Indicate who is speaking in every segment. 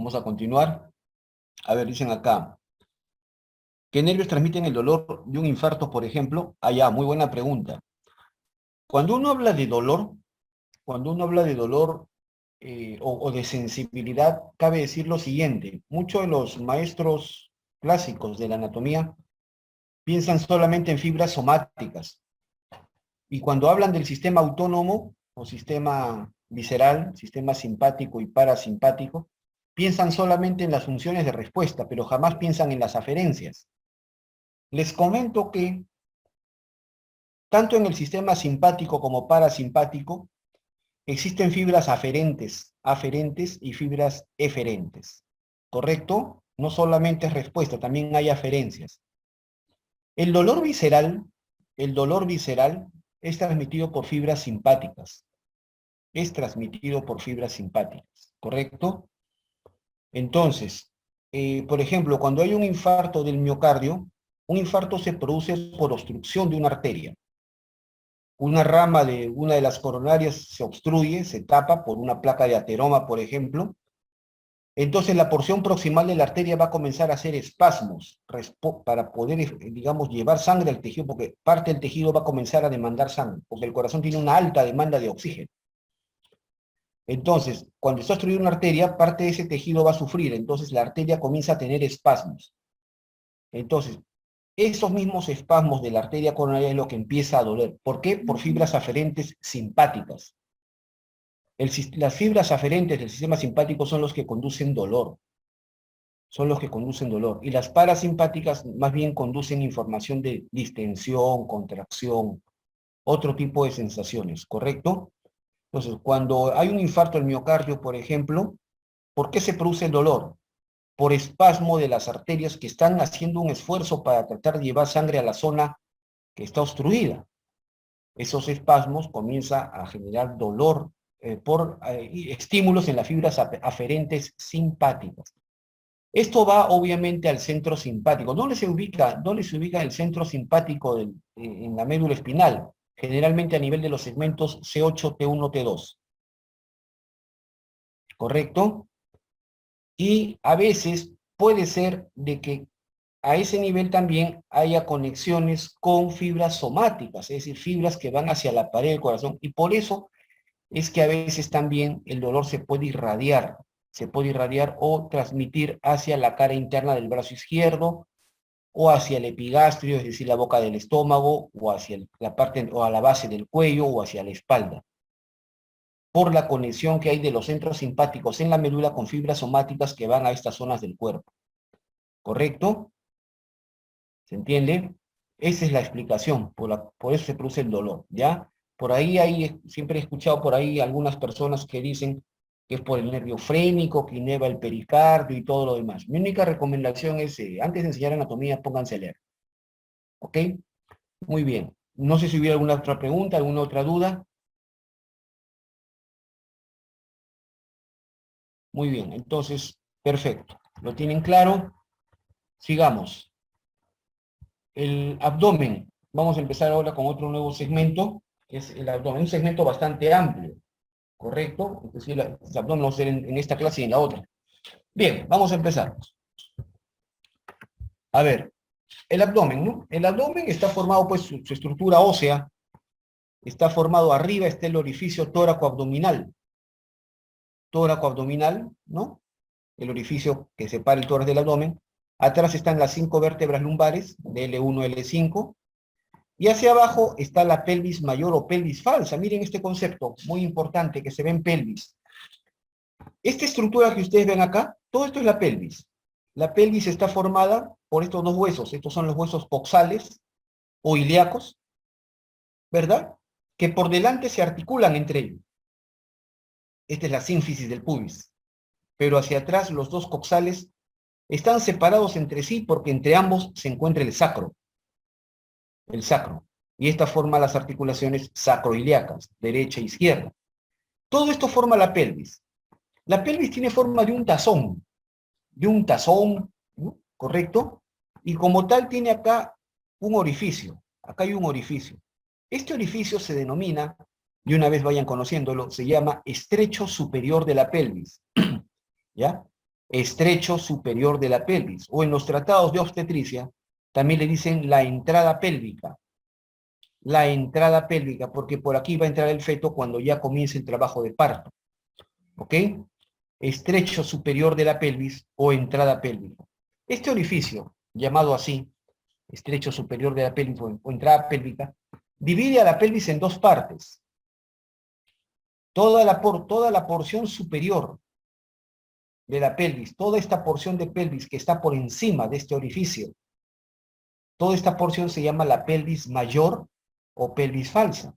Speaker 1: Vamos a continuar. A ver, dicen acá, ¿qué nervios transmiten el dolor de un infarto, por ejemplo? Ah, ya, muy buena pregunta. Cuando uno habla de dolor, cuando uno habla de dolor o de sensibilidad, cabe decir lo siguiente. Muchos de los maestros clásicos de la anatomía piensan solamente en fibras somáticas. Y cuando hablan del sistema autónomo o sistema visceral, sistema simpático y parasimpático, piensan solamente en las funciones de respuesta, pero jamás piensan en las aferencias. Les comento que tanto en el sistema simpático como parasimpático existen fibras aferentes y fibras eferentes. ¿Correcto? No solamente es respuesta, también hay aferencias. El dolor visceral, el dolor visceral es transmitido por fibras simpáticas. Es transmitido por fibras simpáticas, ¿correcto? Entonces, por ejemplo, cuando hay un infarto del miocardio, un infarto se produce por obstrucción de una arteria. Una rama de una de las coronarias se obstruye, se tapa por una placa de ateroma, por ejemplo. Entonces la porción proximal de la arteria va a comenzar a hacer espasmos para poder, digamos, llevar sangre al tejido, porque parte del tejido va a comenzar a demandar sangre, porque el corazón tiene una alta demanda de oxígeno. Entonces, cuando está obstruida una arteria, parte de ese tejido va a sufrir, entonces la arteria comienza a tener espasmos. Entonces, esos mismos espasmos de la arteria coronaria es lo que empieza a doler. ¿Por qué? Por fibras aferentes simpáticas. Las fibras aferentes del sistema simpático son los que conducen dolor. Son los que conducen dolor. Y las parasimpáticas más bien conducen información de distensión, contracción, otro tipo de sensaciones, ¿correcto? Entonces, cuando hay un infarto del miocardio, por ejemplo, ¿por qué se produce el dolor? Por espasmo de las arterias que están haciendo un esfuerzo para tratar de llevar sangre a la zona que está obstruida. Esos espasmos comienzan a generar dolor por estímulos en las fibras aferentes simpáticas. Esto va obviamente al centro simpático. ¿Dónde se ubica el centro simpático en la médula espinal? Generalmente a nivel de los segmentos C8, T1, T2. ¿Correcto? Y a veces puede ser de que a ese nivel también haya conexiones con fibras somáticas, es decir, fibras que van hacia la pared del corazón, y por eso es que a veces también el dolor se puede irradiar o transmitir hacia la cara interna del brazo izquierdo, o hacia el epigastrio, es decir, la boca del estómago, o hacia la parte, o a la base del cuello, o hacia la espalda, por la conexión que hay de los centros simpáticos en la médula con fibras somáticas que van a estas zonas del cuerpo. ¿Correcto? ¿Se entiende? Esa es la explicación, por eso se produce el dolor, ¿ya? Por ahí siempre he escuchado por ahí algunas personas que dicen que es por el nervio frénico, que innerva el pericardio y todo lo demás. Mi única recomendación es, antes de enseñar anatomía, pónganse a leer. ¿Ok? Muy bien. No sé si hubiera alguna otra pregunta, alguna otra duda. Muy bien, entonces, perfecto. ¿Lo tienen claro? Sigamos. El abdomen. Vamos a empezar ahora con otro nuevo segmento, que es el abdomen. Un segmento bastante amplio, ¿correcto? Es decir, el abdomen lo vamos a hacer en esta clase y en la otra. Bien, vamos a empezar. A ver, el abdomen, ¿no? El abdomen está formado, pues, su estructura ósea, está formado arriba, está el orificio tóraco-abdominal. Tóraco-abdominal, ¿no? El orificio que separa el tórax del abdomen. Atrás están las 5 vértebras lumbares, de L1 a L5. Y hacia abajo está la pelvis mayor o pelvis falsa. Miren este concepto, muy importante, que se ve en pelvis. Esta estructura que ustedes ven acá, todo esto es la pelvis. La pelvis está formada por estos dos huesos. Estos son los huesos coxales o ilíacos, ¿verdad? Que por delante se articulan entre ellos. Esta es la sínfisis del pubis. Pero hacia atrás los dos coxales están separados entre sí porque entre ambos se encuentra el sacro. El sacro. Y esta forma las articulaciones sacroiliacas, derecha e izquierda. Todo esto forma la pelvis. La pelvis tiene forma de un tazón, ¿no? ¿Correcto? Y como tal tiene acá un orificio. Acá hay un orificio. Este orificio se denomina, y una vez vayan conociéndolo, se llama estrecho superior de la pelvis. ¿Ya? estrecho superior de la pelvis, o en los tratados de obstetricia también le dicen la entrada pélvica. La entrada pélvica, porque por aquí va a entrar el feto cuando ya comience el trabajo de parto. ¿Ok? Estrecho superior de la pelvis o entrada pélvica. Este orificio, llamado así, estrecho superior de la pelvis o entrada pélvica, divide a la pelvis en dos partes. Toda la porción superior de la pelvis, toda esta porción de pelvis que está por encima de este orificio, toda esta porción se llama la pelvis mayor o pelvis falsa.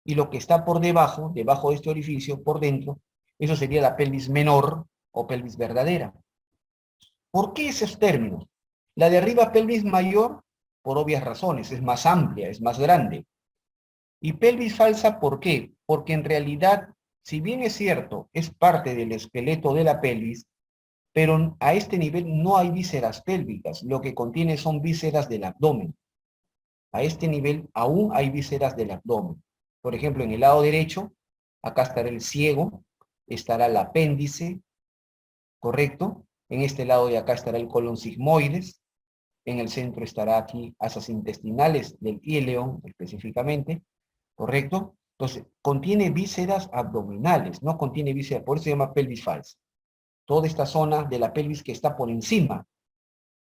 Speaker 1: Y lo que está por debajo de este orificio, por dentro, eso sería la pelvis menor o pelvis verdadera. ¿Por qué esos términos? La de arriba, pelvis mayor, por obvias razones, es más amplia, es más grande. Y pelvis falsa, ¿por qué? Porque en realidad, si bien es cierto, es parte del esqueleto de la pelvis, pero a este nivel no hay vísceras pélvicas, lo que contiene son vísceras del abdomen. A este nivel aún hay vísceras del abdomen. Por ejemplo, en el lado derecho, acá estará el ciego, estará el apéndice, ¿correcto? En este lado de acá estará el colon sigmoides, en el centro estará aquí asas intestinales del ileón específicamente, ¿correcto? Entonces, contiene vísceras abdominales, no contiene vísceras, por eso se llama pelvis falsa. Toda esta zona de la pelvis que está por encima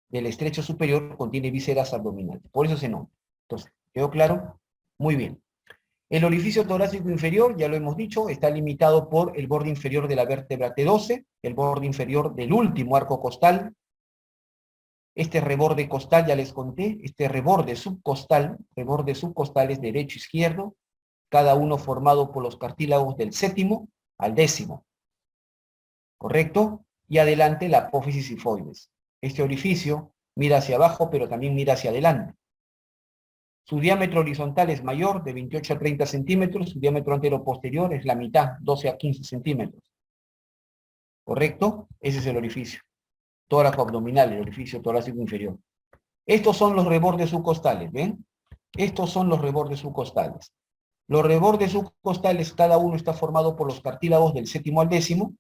Speaker 1: del estrecho superior contiene vísceras abdominales, por eso se nombra. Entonces, ¿quedó claro? Muy bien. El orificio torácico inferior, ya lo hemos dicho, está limitado por el borde inferior de la vértebra T12, el borde inferior del último arco costal. Este reborde costal, ya les conté, este reborde subcostal es derecho-izquierdo, cada uno formado por los cartílagos del séptimo al décimo. ¿Correcto? Y adelante la apófisis sifoides. Este orificio mira hacia abajo, pero también mira hacia adelante. Su diámetro horizontal es mayor, de 28 a 30 centímetros. Su diámetro antero-posterior es la mitad, 12 a 15 centímetros. ¿Correcto? Ese es el orificio. Tóraco abdominal, el orificio torácico inferior. Estos son los rebordes subcostales, ¿ven? Estos son los rebordes subcostales. Los rebordes subcostales, cada uno está formado por los cartílagos del séptimo al décimo,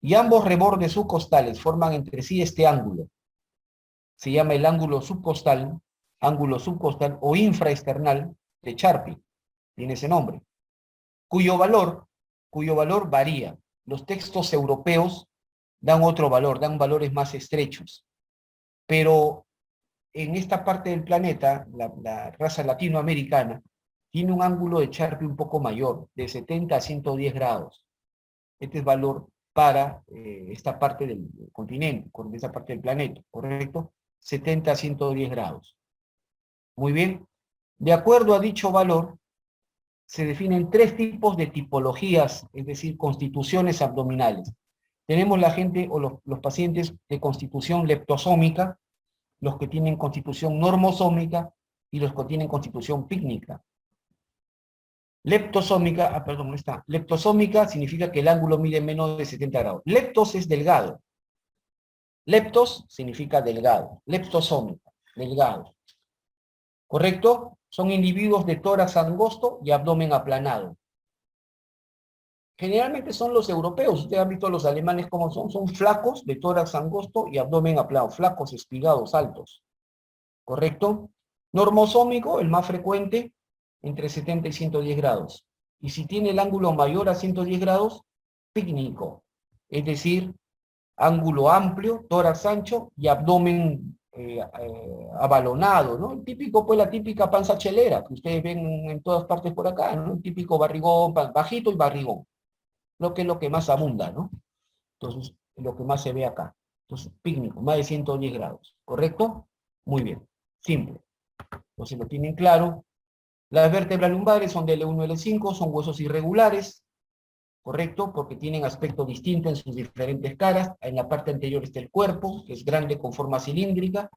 Speaker 1: y ambos rebordes subcostales forman entre sí este ángulo. Se llama el ángulo subcostal o infraesternal de Charpy, tiene ese nombre, cuyo valor varía. Los textos europeos dan otro valor, dan valores más estrechos, pero en esta parte del planeta, la raza latinoamericana, tiene un ángulo de Charpy un poco mayor, de 70 a 110 grados. Este es valor para esta parte del continente, con esta parte del planeta, ¿correcto? 70 a 110 grados. Muy bien. De acuerdo a dicho valor, se definen tres tipos de tipologías, es decir, constituciones abdominales. Tenemos la gente o los pacientes de constitución leptosómica, los que tienen constitución normosómica y los que tienen constitución pícnica. Leptosómica, perdón, no está. Leptosómica significa que el ángulo mide menos de 70 grados. Leptos es delgado. Leptos significa delgado. Leptosómica, delgado. ¿Correcto? Son individuos de tórax angosto y abdomen aplanado. Generalmente son los europeos. Ustedes han visto los alemanes cómo son. Son flacos, de tórax angosto y abdomen aplanado. Flacos, espigados, altos. ¿Correcto? Normosómico, el más frecuente, entre 70 y 110 grados. Y si tiene el ángulo mayor a 110 grados, pícnico. Es decir, ángulo amplio, tórax ancho y abdomen abalonado, ¿no? El típico, pues la típica panza chelera que ustedes ven en todas partes por acá, ¿no? Un típico barrigón, bajito y barrigón. Lo que es lo que más abunda, ¿no? Entonces, lo que más se ve acá. Entonces, pícnico, más de 110 grados. ¿Correcto? Muy bien. Simple. Entonces lo tienen claro. Las vértebras lumbares son del L1 y L5, son huesos irregulares, ¿correcto? Porque tienen aspecto distinto en sus diferentes caras. En la parte anterior está el cuerpo, que es grande con forma cilíndrica,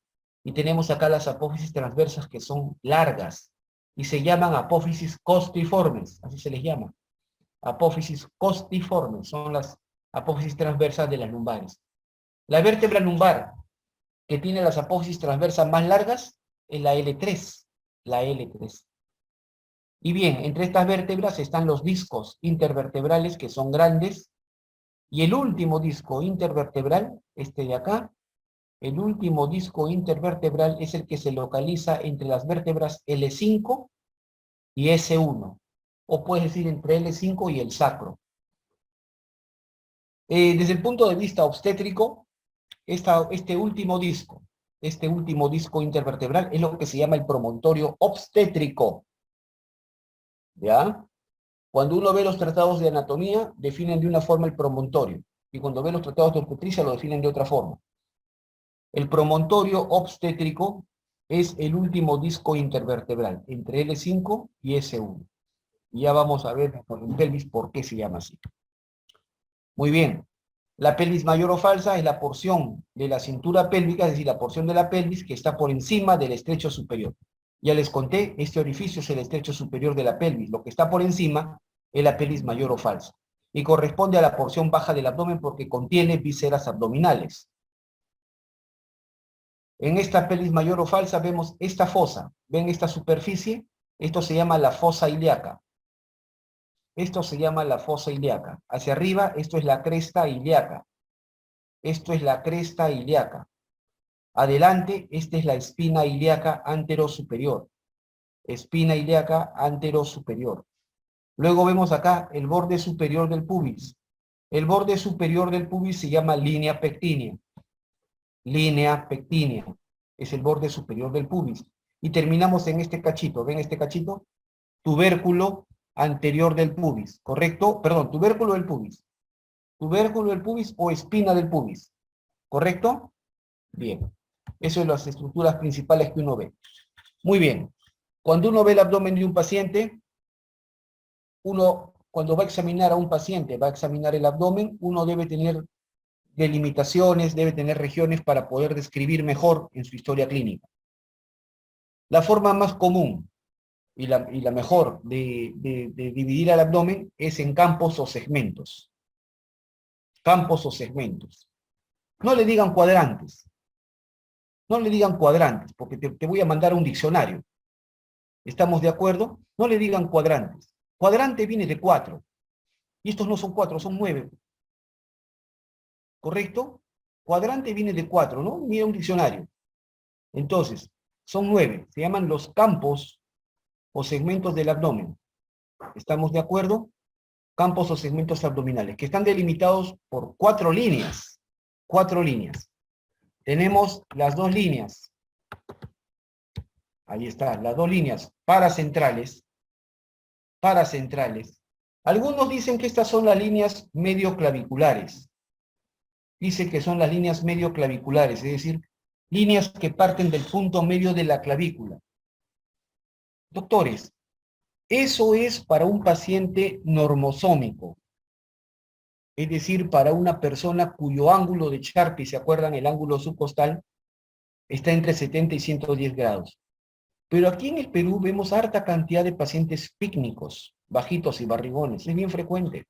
Speaker 1: y tenemos acá las apófisis transversas que son largas, y se llaman apófisis costiformes, así se les llama. Apófisis costiformes, son las apófisis transversas de las lumbares. La vértebra lumbar, que tiene las apófisis transversas más largas, es la L3, la L3. Y bien, entre estas vértebras están los discos intervertebrales que son grandes Y el último disco intervertebral, este de acá, el último disco intervertebral es el que se localiza entre las vértebras L5 y S1. O puedes decir entre L5 y el sacro. Desde el punto de vista obstétrico, este último disco intervertebral es lo que se llama el promontorio obstétrico. ¿Ya? Cuando uno ve los tratados de anatomía, definen de una forma el promontorio. Y cuando ve los tratados de obstetricia, lo definen de otra forma. El promontorio obstétrico es el último disco intervertebral, entre L5 y S1. Y ya vamos a ver en pelvis por qué se llama así. Muy bien. La pelvis mayor o falsa es la porción de la cintura pélvica, es decir, la porción de la pelvis que está por encima del estrecho superior. Ya les conté, este orificio es el estrecho superior de la pelvis. Lo que está por encima es la pelvis mayor o falsa. Y corresponde a la porción baja del abdomen porque contiene vísceras abdominales. En esta pelvis mayor o falsa vemos esta fosa. ¿Ven esta superficie? Esto se llama la fosa ilíaca. Esto se llama la fosa ilíaca. Hacia arriba, esto es la cresta ilíaca. Esto es la cresta ilíaca. Adelante, esta es la espina ilíaca anterosuperior. Espina ilíaca anterosuperior. Luego vemos acá el borde superior del pubis. El borde superior del pubis se llama línea pectínea. Línea pectínea. Es el borde superior del pubis. Y terminamos en este cachito. ¿Ven este cachito? Tubérculo anterior del pubis. ¿Correcto? Perdón, tubérculo del pubis. Tubérculo del pubis o espina del pubis. ¿Correcto? Bien. Eso son las estructuras principales que uno ve. Muy bien. Cuando uno ve el abdomen de un paciente, uno, cuando va a examinar a un paciente, va a examinar el abdomen, uno debe tener delimitaciones, debe tener regiones para poder describir mejor en su historia clínica. La forma más común y la mejor de dividir al abdomen es en campos o segmentos. Campos o segmentos. No le digan cuadrantes. No le digan cuadrantes, porque te voy a mandar un diccionario. ¿Estamos de acuerdo? No le digan cuadrantes. Cuadrante viene de 4. Y estos no son 4, son 9. ¿Correcto? Cuadrante viene de 4, ¿no? Mira un diccionario. Entonces, son 9. Se llaman los campos o segmentos del abdomen. ¿Estamos de acuerdo? Campos o segmentos abdominales, que están delimitados por 4 líneas. 4 líneas. Tenemos las 2 líneas. Ahí está, las 2 líneas paracentrales. Paracentrales. Algunos dicen que estas son las líneas medioclaviculares. Dicen que son las líneas medioclaviculares, es decir, líneas que parten del punto medio de la clavícula. Doctores, eso es para un paciente normosómico, es decir, para una persona cuyo ángulo de Charpy, ¿se acuerdan? El ángulo subcostal está entre 70 y 110 grados. Pero aquí en el Perú vemos harta cantidad de pacientes pícnicos, bajitos y barrigones, es bien frecuente.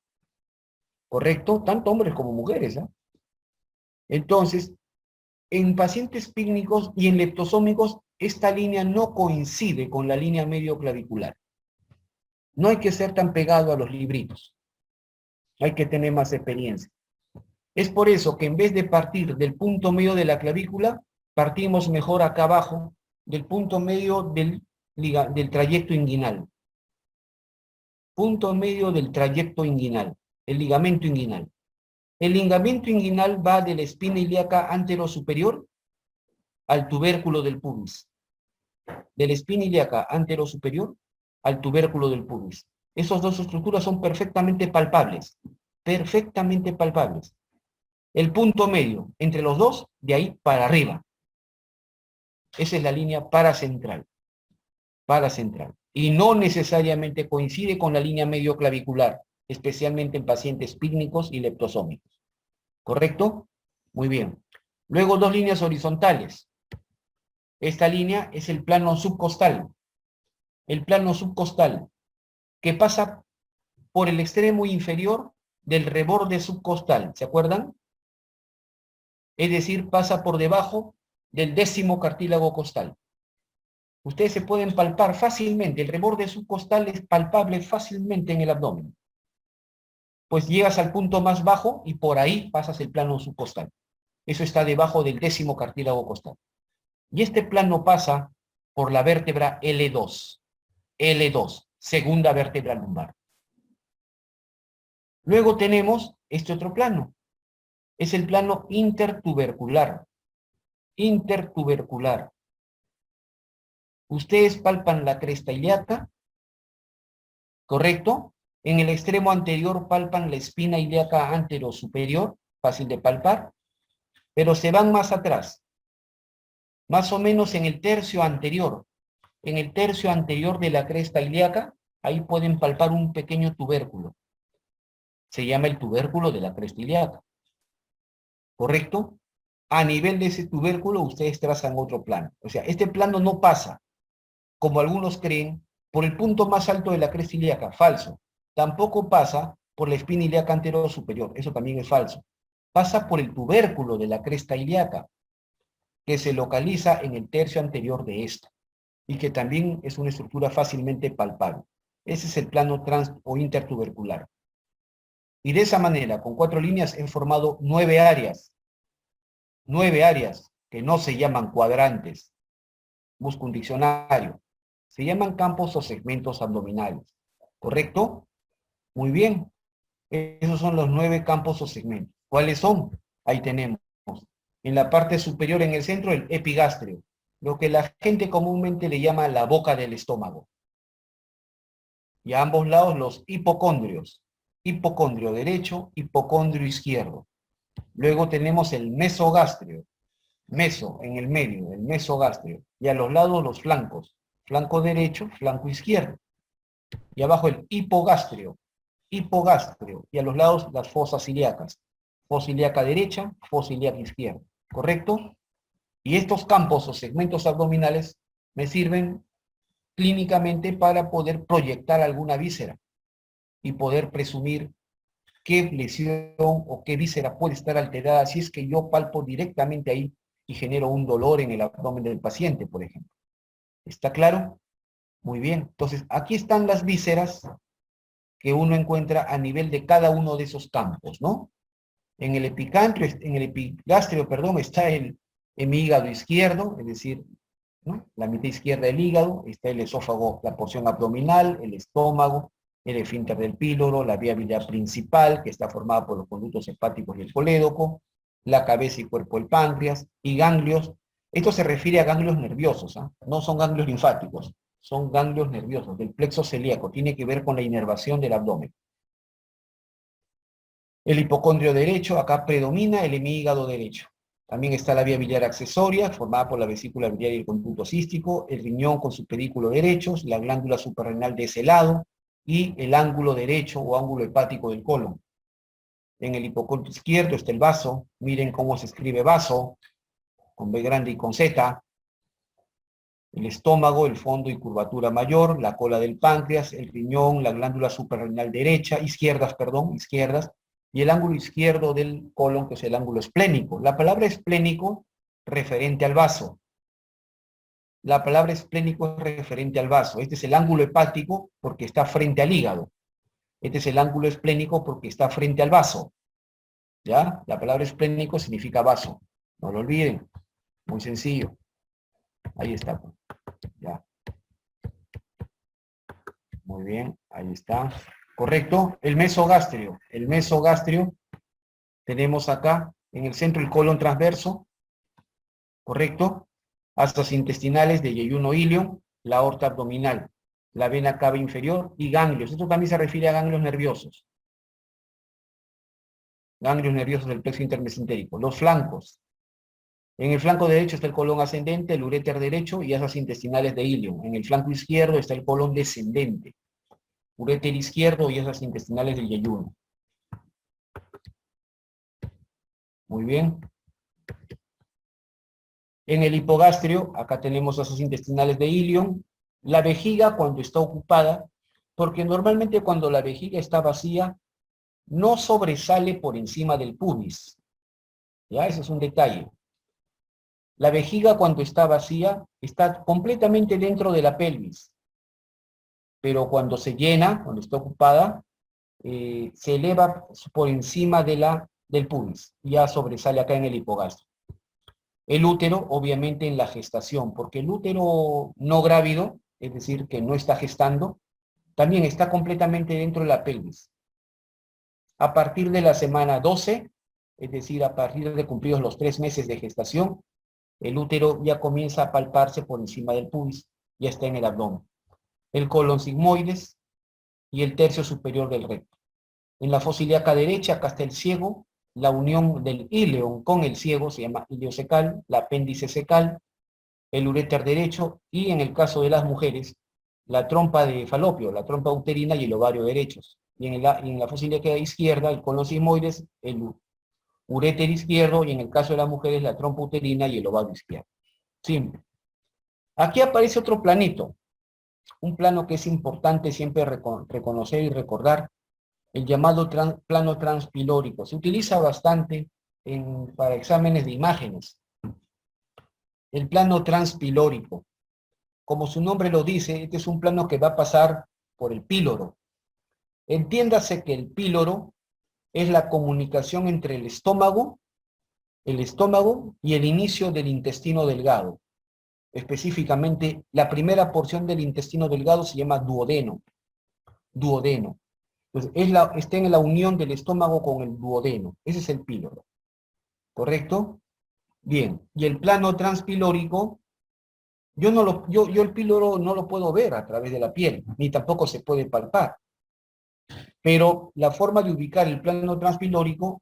Speaker 1: ¿Correcto? Tanto hombres como mujeres, ¿eh? Entonces, en pacientes pícnicos y en leptosómicos, esta línea no coincide con la línea medioclavicular. No hay que ser tan pegado a los libritos. Hay que tener más experiencia. Es por eso que en vez de partir del punto medio de la clavícula, partimos mejor acá abajo, del punto medio del trayecto inguinal. Punto medio del trayecto inguinal, el ligamento inguinal. El ligamento inguinal va de la espina ilíaca anterosuperior al tubérculo del pubis. De la espina ilíaca anterosuperior al tubérculo del pubis. Esas dos estructuras son perfectamente palpables. Perfectamente palpables. El punto medio entre los dos, de ahí para arriba. Esa es la línea paracentral. Paracentral. Y no necesariamente coincide con la línea medioclavicular, especialmente en pacientes pícnicos y leptosómicos. ¿Correcto? Muy bien. Luego 2 líneas horizontales. Esta línea es el plano subcostal. El plano subcostal, que pasa por el extremo inferior del reborde subcostal. ¿Se acuerdan? Es decir, pasa por debajo del 10º cartílago costal. Ustedes se pueden palpar fácilmente. El reborde subcostal es palpable fácilmente en el abdomen. pues llegas al punto más bajo y por ahí pasas el plano subcostal. Eso está debajo del 10º cartílago costal. Y este plano pasa por la vértebra L2. L2, segunda vértebra lumbar. Luego tenemos este otro plano. Es el plano intertubercular. Intertubercular. Ustedes palpan la cresta ilíaca, ¿correcto? En el extremo anterior palpan la espina ilíaca anterosuperior, fácil de palpar, pero se van más atrás, más o menos en el tercio anterior. En el tercio anterior de la cresta ilíaca, ahí pueden palpar un pequeño tubérculo. Se llama el tubérculo de la cresta ilíaca, ¿correcto? A nivel de ese tubérculo, ustedes trazan otro plano. O sea, este plano no pasa, como algunos creen, por el punto más alto de la cresta ilíaca. Falso. Tampoco pasa por la espina ilíaca anterior superior. Eso también es falso. Pasa por el tubérculo de la cresta ilíaca, que se localiza en el tercio anterior de esta, y que también es una estructura fácilmente palpable. Ese es el plano trans o intertubercular. Y de esa manera, con 4 líneas, he formado 9 áreas. 9 áreas que no se llaman cuadrantes. Busco un diccionario. Se llaman campos o segmentos abdominales. ¿Correcto? Muy bien. Esos son los 9 campos o segmentos. ¿Cuáles son? Ahí tenemos. En la parte superior, en el centro, el epigastrio. Lo que la gente comúnmente le llama la boca del estómago. Y a ambos lados los hipocondrios. Hipocondrio derecho, hipocondrio izquierdo. Luego tenemos el mesogastrio. Meso, en el medio, el mesogastrio. Y a los lados los flancos. Flanco derecho, flanco izquierdo. Y abajo el hipogastrio. Hipogastrio. Y a los lados las fosas ilíacas. Fosa ilíaca derecha, fosa ilíaca izquierda. ¿Correcto? Y estos campos o segmentos abdominales me sirven clínicamente para poder proyectar alguna víscera y poder presumir qué lesión o qué víscera puede estar alterada si es que yo palpo directamente ahí y genero un dolor en el abdomen del paciente, por ejemplo. ¿Está claro? Muy bien. Entonces, aquí están las vísceras que uno encuentra a nivel de cada uno de esos campos, ¿no? En el epigastrio, perdón, está el hemígado izquierdo, es decir, ¿no? La mitad izquierda del hígado, está el esófago, la porción abdominal, el estómago, el esfínter del píloro, la vía biliar principal, que está formada por los conductos hepáticos y el colédoco, la cabeza y cuerpo del páncreas, y ganglios. Esto se refiere a ganglios nerviosos, ¿eh? No son ganglios linfáticos, son ganglios nerviosos, del plexo celíaco, tiene que ver con la inervación del abdomen. El hipocondrio derecho, acá predomina el hemígado derecho. También está la vía biliar accesoria, formada por la vesícula biliar y el conducto cístico, el riñón con su pedículo derecho, la glándula suprarrenal de ese lado, y el ángulo derecho o ángulo hepático del colon. En el hipocondrio izquierdo está el vaso, miren cómo se escribe vaso, con B grande y con Z. El estómago, el fondo y curvatura mayor, la cola del páncreas, el riñón, la glándula suprarrenal derecha, izquierdas, y el ángulo izquierdo del colon, que es el ángulo esplénico. La palabra esplénico, referente al vaso. La palabra esplénico es referente al vaso. Este es el ángulo hepático porque está frente al hígado. Este es el ángulo esplénico porque está frente al vaso. ¿Ya? La palabra esplénico significa vaso. No lo olviden. Muy sencillo. Ahí está. Ya. Muy bien, ahí está. Correcto. El mesogastrio. El mesogastrio tenemos acá en el centro el colon transverso. Correcto. Astas intestinales de yeyuno ilium, la aorta abdominal, la vena cava inferior y ganglios. Esto también se refiere a ganglios nerviosos. Ganglios nerviosos del plexo intermesentérico. Los flancos. En el flanco derecho está el colon ascendente, el uréter derecho y asas intestinales de ilium. En el flanco izquierdo está el colon descendente. Uréter izquierdo y asas intestinales del yeyuno. Muy bien. En el hipogastrio, acá tenemos asas intestinales de ilium. La vejiga cuando está ocupada, porque normalmente cuando la vejiga está vacía, no sobresale por encima del pubis. ¿Ya? Ese es un detalle. La vejiga cuando está vacía, está completamente dentro de la pelvis. Pero cuando se llena, cuando está ocupada, se eleva por encima del pubis, ya sobresale acá en el hipogastro. El útero, obviamente, en la gestación, porque el útero no grávido, es decir, que no está gestando, también está completamente dentro de la pelvis. A partir de la semana 12, es decir, a partir de cumplidos los 3 meses de gestación, el útero ya comienza a palparse por encima del pubis, ya está en el abdomen. El colon sigmoides y el tercio superior del recto. En la fosa ilíaca derecha, acá está el ciego, la unión del íleon con el ciego se llama iliocecal, la apéndice cecal, el uréter derecho y en el caso de las mujeres, la trompa de falopio, la trompa uterina y el ovario derechos. Y en la fosa ilíaca izquierda, el colon sigmoides, el uréter izquierdo y en el caso de las mujeres, la trompa uterina y el ovario izquierdo. Simple. Aquí aparece otro planito, un plano que es importante siempre reconocer y recordar, el llamado plano transpilórico. Se utiliza bastante para exámenes de imágenes. El plano transpilórico, como su nombre lo dice, este es un plano que va a pasar por el píloro. Entiéndase que el píloro es la comunicación entre el estómago y el inicio del intestino delgado. Específicamente, la primera porción del intestino delgado se llama duodeno. Duodeno. Entonces, está en la unión del estómago con el duodeno. Ese es el píloro. ¿Correcto? Bien. Y el plano transpilórico, yo el píloro no lo puedo ver a través de la piel, ni tampoco se puede palpar. Pero la forma de ubicar el plano transpilórico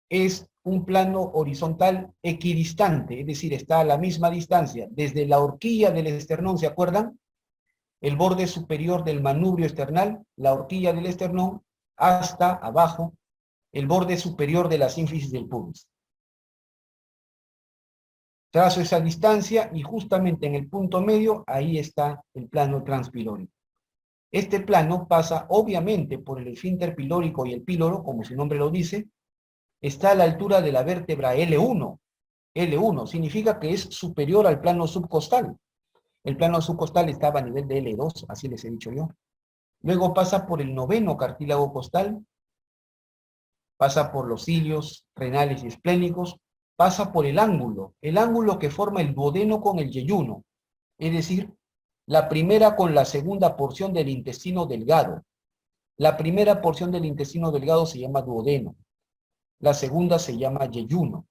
Speaker 1: es un plano horizontal equidistante, es decir, está a la misma distancia, desde la horquilla del esternón, ¿se acuerdan? El borde superior del manubrio esternal, la horquilla del esternón, hasta abajo, el borde superior de la sínfisis del pubis. Trazo esa distancia y justamente en el punto medio, ahí está el plano transpilórico. Este plano pasa obviamente por el esfínter pilórico y el píloro, como su nombre lo dice, está a la altura de la vértebra L1. L1 significa que es superior al plano subcostal. El plano subcostal estaba a nivel de L2, así les he dicho yo. Luego pasa por el noveno cartílago costal, pasa por los cilios renales y esplénicos, pasa por el ángulo que forma el duodeno con el yeyuno, es decir, la primera con la segunda porción del intestino delgado. La primera porción del intestino delgado se llama duodeno, la segunda se llama yeyuno.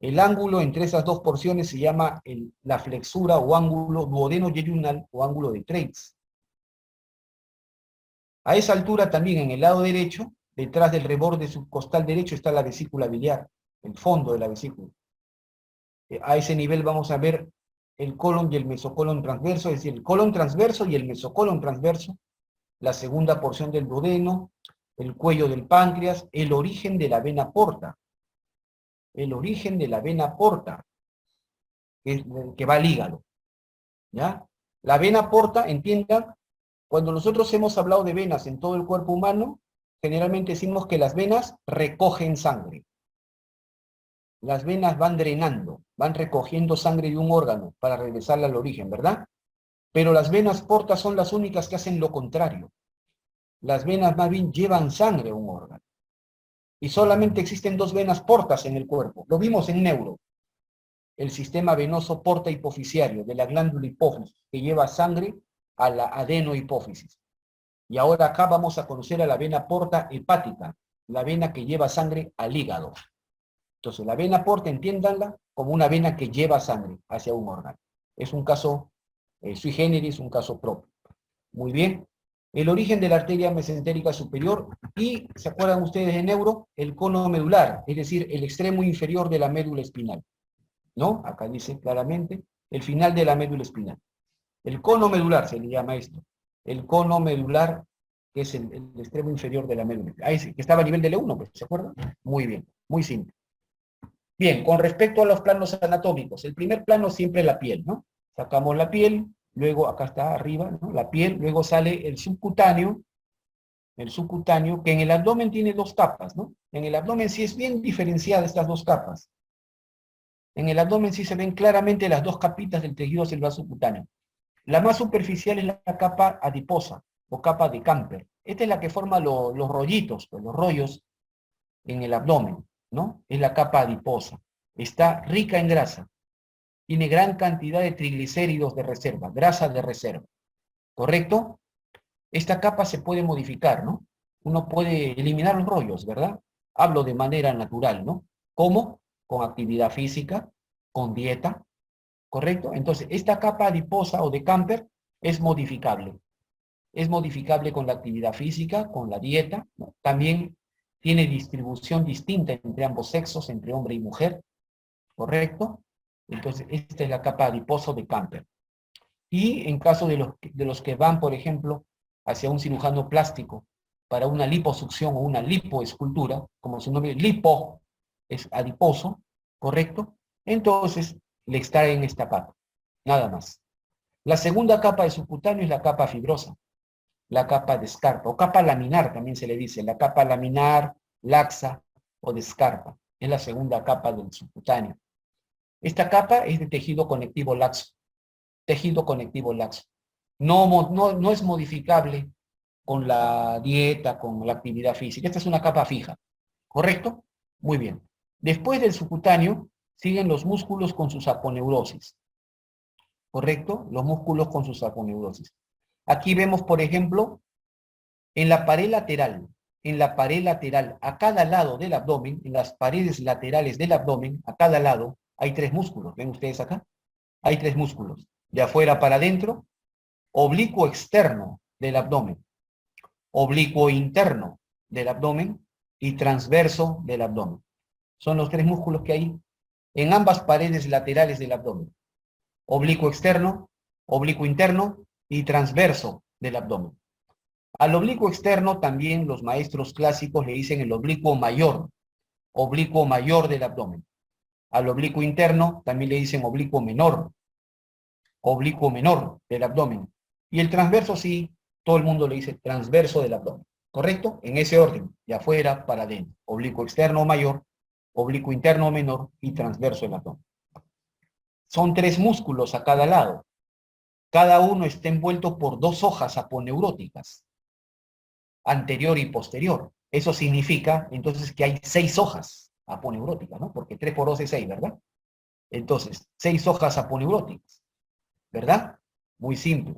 Speaker 1: El ángulo entre esas dos porciones se llama la flexura o ángulo duodeno-yeyunal o ángulo de Treitz. A esa altura también en el lado derecho, detrás del reborde subcostal derecho está la vesícula biliar, el fondo de la vesícula. A ese nivel vamos a ver el colon y el mesocolon transverso, es decir, el colon transverso y el mesocolon transverso, la segunda porción del duodeno, el cuello del páncreas, el origen de la vena porta. El origen de la vena porta, que va al hígado. ¿Ya? La vena porta, entiendan, cuando nosotros hemos hablado de venas en todo el cuerpo humano, generalmente decimos que las venas recogen sangre. Las venas van drenando, van recogiendo sangre de un órgano para regresarla al origen, ¿verdad? Pero las venas portas son las únicas que hacen lo contrario. Las venas más bien llevan sangre a un órgano. Y solamente existen 2 venas portas en el cuerpo. Lo vimos en neuro. El sistema venoso porta hipoficiario de la glándula hipófisis, que lleva sangre a la adenohipófisis. Y ahora acá vamos a conocer a la vena porta hepática, la vena que lleva sangre al hígado. Entonces, la vena porta, entiéndanla, como una vena que lleva sangre hacia un órgano. Es un caso sui generis, un caso propio. Muy bien. El origen de la arteria mesentérica superior y, ¿se acuerdan ustedes de neuro? El cono medular, es decir, el extremo inferior de la médula espinal. ¿No? Acá dice claramente el final de la médula espinal. El cono medular se le llama esto. El cono medular, que es el extremo inferior de la médula. Ahí sí, que estaba a nivel de L1, pues, ¿se acuerdan? Muy bien, muy simple. Bien, con respecto a los planos anatómicos, el primer plano siempre es la piel, ¿no? Sacamos la piel, luego acá está arriba, ¿no? La piel, luego sale el subcutáneo, que en el abdomen tiene 2 capas, ¿no? En el abdomen sí es bien diferenciada estas 2 capas. En el abdomen sí se ven claramente las 2 capitas del tejido celular subcutáneo. La más superficial es la capa adiposa, o capa de Camper. Esta es la que forma los rollitos, pues, los rollos en el abdomen, ¿no? Es la capa adiposa. Está rica en grasa. Tiene gran cantidad de triglicéridos de reserva, grasa de reserva. ¿Correcto? Esta capa se puede modificar, ¿no? Uno puede eliminar los rollos, ¿verdad? Hablo de manera natural, ¿no? ¿Cómo? Con actividad física, con dieta, ¿correcto? Entonces, esta capa adiposa o de Camper es modificable. Es modificable con la actividad física, con la dieta, ¿no? También tiene distribución distinta entre ambos sexos, entre hombre y mujer, ¿correcto? Entonces, esta es la capa adiposa de Camper. Y en caso de los que van, por ejemplo, hacia un cirujano plástico para una liposucción o una lipoescultura, como su nombre, lipo es adiposo, ¿correcto? Entonces le extraen esta capa, nada más. La segunda capa de subcutáneo es la capa fibrosa, la capa de escarpa, o capa laminar también se le dice, la capa laminar, laxa o de escarpa, es la segunda capa del subcutáneo. Esta capa es de tejido conectivo laxo, tejido conectivo laxo. No es modificable con la dieta, con la actividad física. Esta es una capa fija, ¿correcto? Muy bien. Después del subcutáneo siguen los músculos con sus aponeurosis, ¿correcto? Los músculos con sus aponeurosis. Aquí vemos, por ejemplo, en la pared lateral, a cada lado del abdomen, en las paredes laterales del abdomen, a cada lado, hay tres músculos. ¿Ven ustedes acá? Hay tres músculos. De afuera para adentro, oblicuo externo del abdomen, oblicuo interno del abdomen y transverso del abdomen. Son los tres músculos que hay en ambas paredes laterales del abdomen. Oblicuo externo, oblicuo interno y transverso del abdomen. Al oblicuo externo también los maestros clásicos le dicen el oblicuo mayor del abdomen. Al oblicuo interno también le dicen oblicuo menor del abdomen. Y el transverso sí, todo el mundo le dice transverso del abdomen, ¿correcto? En ese orden, de afuera para adentro. Oblicuo externo mayor, oblicuo interno menor y transverso del abdomen. Son tres músculos a cada lado. Cada uno está envuelto por dos hojas aponeuróticas, anterior y posterior. Eso significa entonces que hay 6 hojas aponeuróticas, ¿no? Porque 3 por 2 es 6, ¿verdad? Entonces, 6 hojas aponeuróticas, ¿verdad? Muy simple.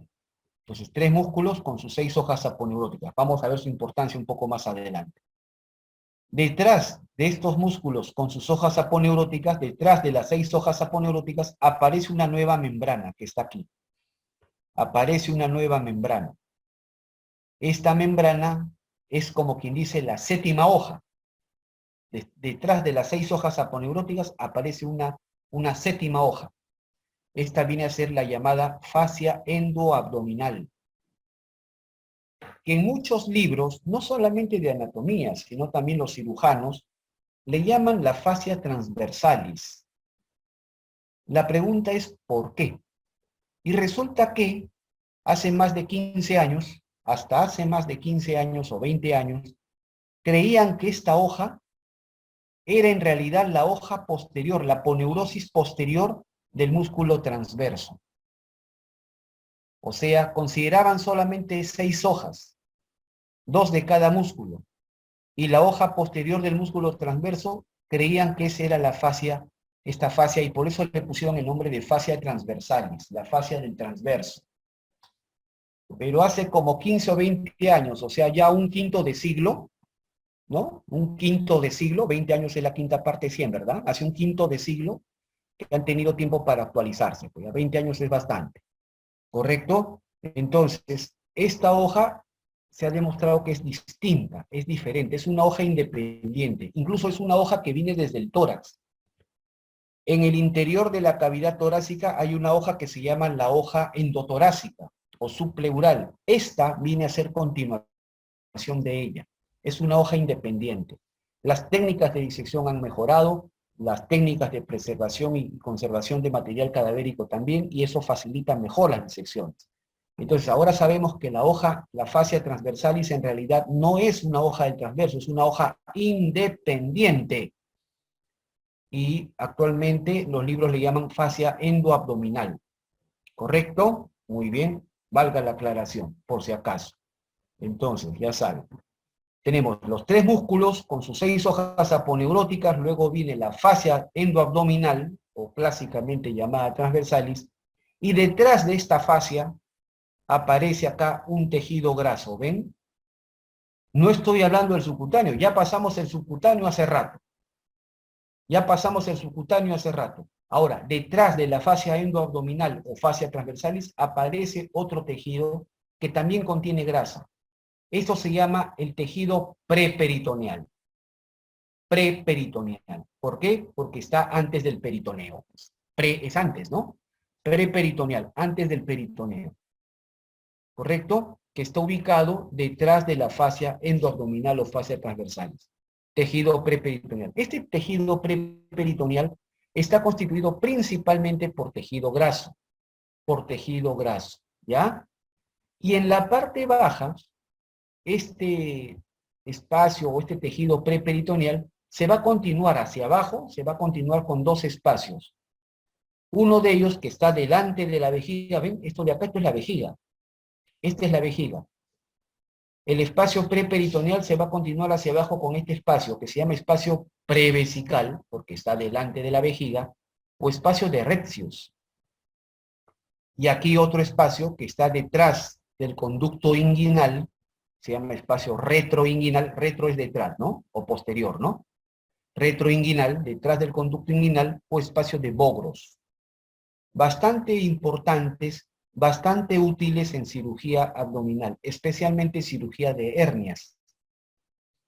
Speaker 1: Entonces, 3 músculos con sus 6 hojas aponeuróticas. Vamos a ver su importancia un poco más adelante. Detrás de estos músculos con sus hojas aponeuróticas, detrás de las 6 hojas aponeuróticas, aparece una nueva membrana que está aquí. Aparece una nueva membrana. Esta membrana es como quien dice la séptima hoja. Detrás de las 6 hojas aponeuróticas aparece una séptima hoja. Esta viene a ser la llamada fascia endoabdominal, que en muchos libros, no solamente de anatomía, sino también los cirujanos, le llaman la fascia transversalis. La pregunta es ¿por qué? Y resulta que hace más de 15 años, hasta hace más de 15 años o 20 años, creían que esta hoja era en realidad la hoja posterior, la aponeurosis posterior del músculo transverso. O sea, consideraban solamente 6 hojas, 2 de cada músculo, y la hoja posterior del músculo transverso creían que esa era la fascia, esta fascia, y por eso le pusieron el nombre de fascia transversalis, la fascia del transverso. Pero hace como 15 o 20 años, o sea, ya un quinto de siglo, ¿no? Un quinto de siglo, 20 años es la quinta parte de 100, ¿verdad? Hace un quinto de siglo que han tenido tiempo para actualizarse, pues ya 20 años es bastante, ¿correcto? Entonces, esta hoja se ha demostrado que es distinta, es diferente, es una hoja independiente, incluso es una hoja que viene desde el tórax. En el interior de la cavidad torácica hay una hoja que se llama la hoja endotorácica o subpleural. Esta viene a ser continuación de ella. Es una hoja independiente. Las técnicas de disección han mejorado, las técnicas de preservación y conservación de material cadavérico también, y eso facilita mejor las disecciones. Entonces, ahora sabemos que la hoja, la fascia transversalis, en realidad no es una hoja del transverso, es una hoja independiente. Y actualmente los libros le llaman fascia endoabdominal. ¿Correcto? Muy bien, valga la aclaración, por si acaso. Entonces, ya saben, tenemos los 3 músculos con sus 6 hojas aponeuróticas, luego viene la fascia endoabdominal, o clásicamente llamada transversalis, y detrás de esta fascia aparece acá un tejido graso, ¿ven? No estoy hablando del subcutáneo, ya pasamos el subcutáneo hace rato. Ya pasamos el subcutáneo hace rato. Ahora, detrás de la fascia endoabdominal o fascia transversalis aparece otro tejido que también contiene grasa. Esto se llama el tejido preperitoneal. Preperitoneal. ¿Por qué? Porque está antes del peritoneo. Pre es antes, ¿no? Preperitoneal, antes del peritoneo. ¿Correcto? Que está ubicado detrás de la fascia endoabdominal o fascia transversalis. Tejido preperitoneal. Este tejido preperitoneal está constituido principalmente por tejido graso. ¿Ya? Y en la parte baja, este espacio o este tejido preperitoneal se va a continuar hacia abajo, se va a continuar con 2 espacios. Uno de ellos que está delante de la vejiga, ¿ven? Esto de acá, esto es la vejiga. Esta es la vejiga. El espacio preperitoneal se va a continuar hacia abajo con este espacio, que se llama espacio prevesical, porque está delante de la vejiga, o espacio de Retzius. Y aquí otro espacio que está detrás del conducto inguinal, se llama espacio retroinguinal, retro es detrás, ¿no? O posterior, ¿no? Retroinguinal, detrás del conducto inguinal, o espacio de Bogros. Bastante importantes, bastante útiles en cirugía abdominal, especialmente cirugía de hernias,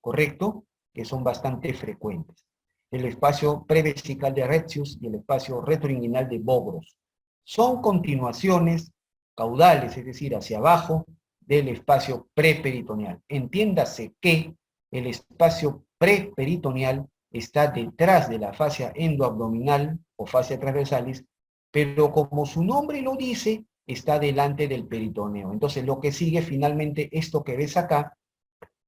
Speaker 1: ¿correcto? Que son bastante frecuentes. El espacio prevesical de Retzius y el espacio retroinguinal de Bogros. Son continuaciones caudales, es decir, hacia abajo del espacio preperitoneal. Entiéndase que el espacio preperitoneal está detrás de la fascia endoabdominal o fascia transversalis, pero como su nombre lo dice, está delante del peritoneo. Entonces lo que sigue finalmente, esto que ves acá,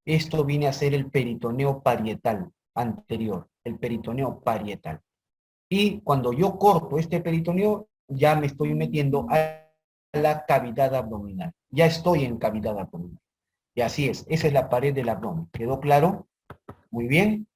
Speaker 1: esto viene a ser el peritoneo parietal anterior, el peritoneo parietal. Y cuando yo corto este peritoneo, ya me estoy metiendo a la cavidad abdominal. Ya estoy en cavidad abdominal. Y así es, esa es la pared del abdomen. ¿Quedó claro? Muy bien.